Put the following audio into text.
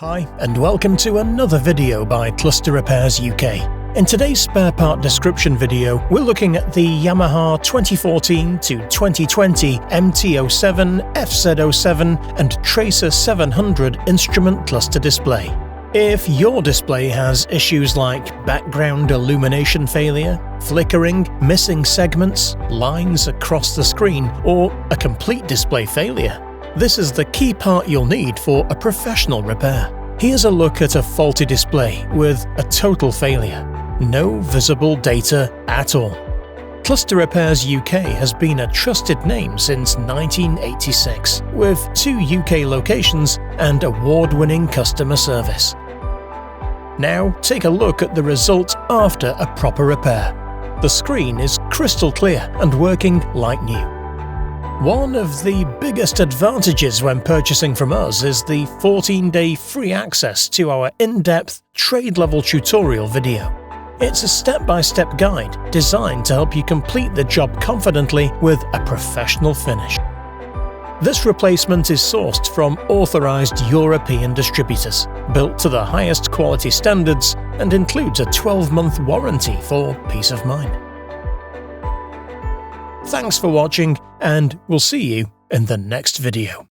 Hi, and welcome to another video by Cluster Repairs UK. In today's spare part description video, we're looking at the Yamaha 2014 to 2020 MT-07, FZ-07 and TRACER 700 instrument cluster display. If your display has issues like background illumination failure, flickering, missing segments, lines across the screen, or a complete display failure, this is the key part you'll need for a professional repair. Here's a look at a faulty display with a total failure. No visible data at all. Cluster Repairs UK has been a trusted name since 1986, with 2 UK locations and award-winning customer service. Now take a look at the result after a proper repair. The screen is crystal clear and working like new. One of the biggest advantages when purchasing from us is the 14-day free access to our in-depth trade-level tutorial video. It's a step-by-step guide designed to help you complete the job confidently with a professional finish. This replacement is sourced from authorized European distributors, built to the highest quality standards, and includes a 12-month warranty for peace of mind. Thanks for watching, and we'll see you in the next video.